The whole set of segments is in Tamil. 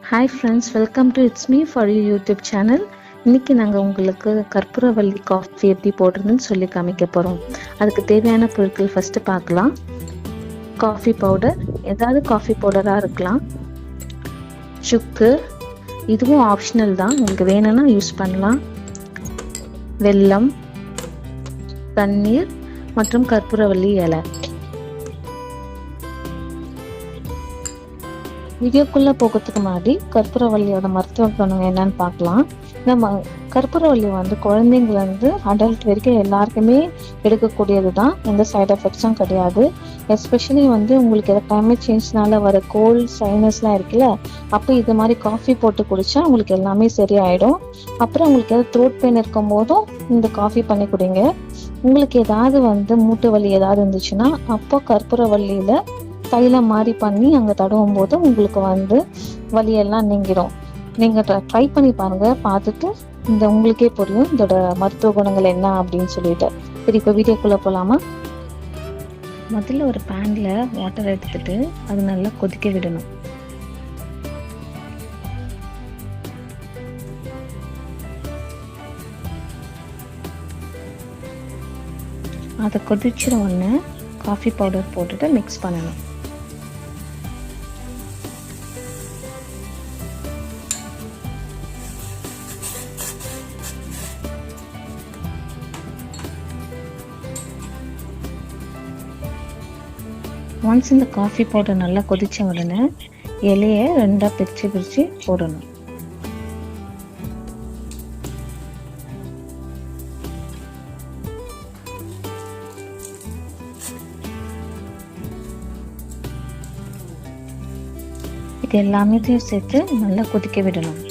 Hi friends, welcome to it's me for you YouTube channel. இன்றைக்கி நாங்கள் உங்களுக்கு கற்பூரவள்ளி காஃபி எப்படி போடுறதுன்னு சொல்லி காமிக்க போகிறோம். அதுக்கு தேவையான பொருட்கள் ஃபஸ்ட்டு பார்க்கலாம். காஃபி பவுடர், ஏதாவது காஃபி பவுடராக இருக்கலாம். சுக்கு, இதுவும் ஆப்ஷனல் தான், உங்களுக்கு வேணும்னா யூஸ் பண்ணலாம். வெல்லம், தண்ணீர் மற்றும் கற்பூரவள்ளி இலை. வீடியோக்குள்ளே போகிறதுக்கு முன்னாடி கற்பூரவள்ளியோட மருத்துவ குணம் என்னன்னு பார்க்கலாம். நம்ம கற்பூரவள்ளி குழந்தைங்கலேருந்து அடல்ட் வரைக்கும் எல்லாருக்குமே எடுக்கக்கூடியது தான், எந்த சைட் எஃபெக்ட்ஸும் கிடையாது. எஸ்பெஷலி உங்களுக்கு எதாவது கிளைமேட் சேஞ்ச்னால வர கோல்டு சைனஸ்லாம் இருக்குல்ல, அப்போ இது மாதிரி காஃபி போட்டு குடித்தா உங்களுக்கு எல்லாமே சரியாயிடும். அப்புறம் உங்களுக்கு எதாவது த்ரோட் பெயின் இருக்கும் போதும் இந்த காஃபி பண்ணி குடிங்க. உங்களுக்கு ஏதாவது மூட்டு வலி ஏதாவது இருந்துச்சுன்னா அப்போ கற்பூரவள்ளியில் தைலம் மாதிரி பண்ணி அங்கே தடவும் போது உங்களுக்கு வலியெல்லாம் நீங்கிடும். நீங்கள் ட்ரை பண்ணி பாருங்கள், பார்த்துட்டு உங்களுக்கே புரியும் இதோட மருத்துவ குணங்கள் என்ன அப்படின்னு சொல்லிட்டு. சரி, இப்போ வீடியோக்குள்ளே போகலாமா? முதல்ல ஒரு பேனில் வாட்டர் எடுத்துட்டு அது நல்லா கொதிக்க விடணும். அதை கொதிச்சிட உடனே காஃபி பவுடர் போட்டுட்டு மிக்ஸ் பண்ணணும். ஒன்ஸ் இந்த காஃபி பவுடர் நல்லா கொதிச்ச உடனே இலையை ரெண்டாக பிரித்து போடணும். இது எல்லாமே சேர்த்து நல்லா கொதிக்க விடணும்.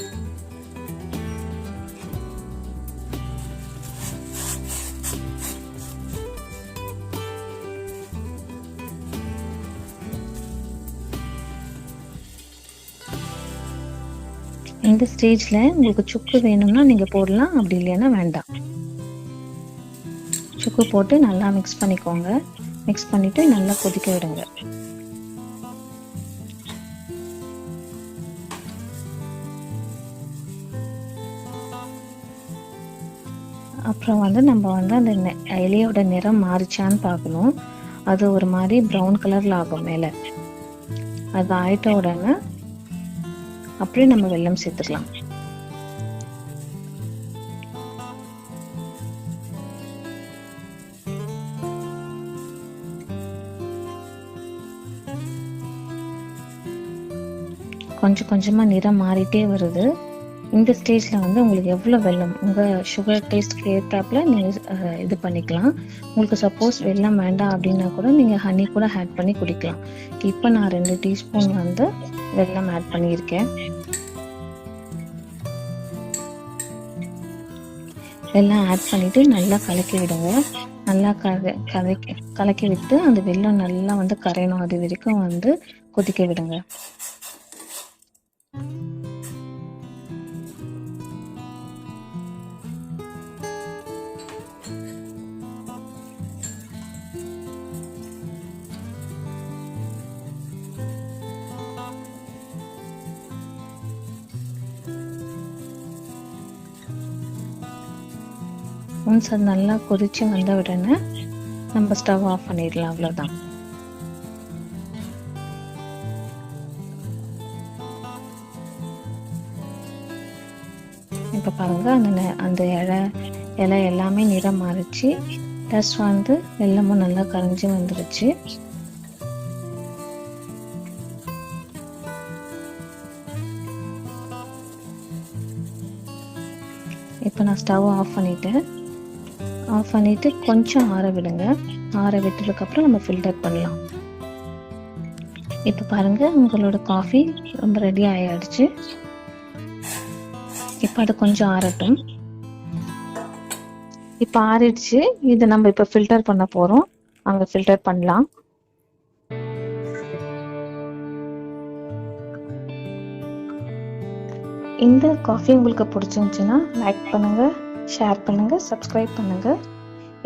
இந்த ஸ்டேஜில் உங்களுக்கு சுக்கு வேணும்னா நீங்கள் போடலாம், அப்படி இல்லைன்னா வேண்டாம். சுக்கு போட்டு நல்லா மிக்ஸ் பண்ணிக்கோங்க. மிக்ஸ் பண்ணிவிட்டு நல்லா கொதிக்க விடுங்க. அப்புறம் நம்ம அந்த இலையோட நிறம் மாறிச்சான்னு பார்க்கணும். அது ஒரு மாதிரி ப்ரௌன் கலரில் ஆகும் மேலே. அது ஆயிட்ட உடனே அப்படியே நம்ம வெல்லம் சேர்த்துக்கலாம். கொஞ்சம் கொஞ்சமாக நிறம் மாறிட்டே வருது. இந்த ஸ்டேஜில் உங்களுக்கு எவ்வளோ வெல்லம் உங்கள் சுகர் டேஸ்ட்க்கு ஏற்றாப்புல நீங்கள் இது பண்ணிக்கலாம். உங்களுக்கு சப்போஸ் வெல்லம் வேண்டாம் அப்படின்னா கூட நீங்கள் ஹனி கூட ஆட் பண்ணி குடிக்கலாம். இப்போ நான் 2 டீஸ்பூன் வெல்லம் ஆட் பண்ணியிருக்கேன். வெல்லம் ஆட் பண்ணிவிட்டு நல்லா கலக்கி விடுங்க. நல்லா கலக்கி விட்டு அந்த வெல்லம் நல்லா கரையணும். அது வரைக்கும் கொதிக்க விடுங்க. ஒன்ஸ் அது நல்லா கொதிச்சு வந்த உடனே நம்ம ஸ்டவ் ஆஃப் பண்ணிடலாம். அவ்வளோதான். இப்போ பாருங்க, அந்த இலை எல்லாமே நிறம் மாறிச்சு. ப்ளஸ் வெல்லமும் நல்லா கரைஞ்சி வந்துருச்சு. இப்போ நான் ஸ்டவ் ஆஃப் பண்ணிவிட்டு கொஞ்சம் ஆற விடுங்க. ஆற விட்டதுக்கப்புறம் நம்ம ஃபில்டர் பண்ணலாம். இப்போ பாருங்கள், உங்களோட காஃபி ரொம்ப ரெடி ஆகிடுச்சு. இப்போ அது கொஞ்சம் ஆறட்டும். இப்போ ஆறிடுச்சு. இதை நம்ம இப்போ ஃபில்டர் பண்ண போகிறோம். அங்கே ஃபில்டர் பண்ணலாம். இந்த காஃபி உங்களுக்கு பிடிச்சிருந்துச்சுன்னா லைக் பண்ணுங்கள், ஷேர் பண்ணுங்கள், சப்ஸ்கிரைப் பண்ணுங்கள்.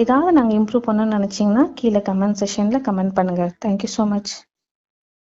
ஏதாவது நாங்கள் இம்ப்ரூவ் பண்ணணும்னு நினச்சிங்கன்னா கீழே கமெண்ட் செக்ஷனில் கமெண்ட் பண்ணுங்கள். Thank you so much.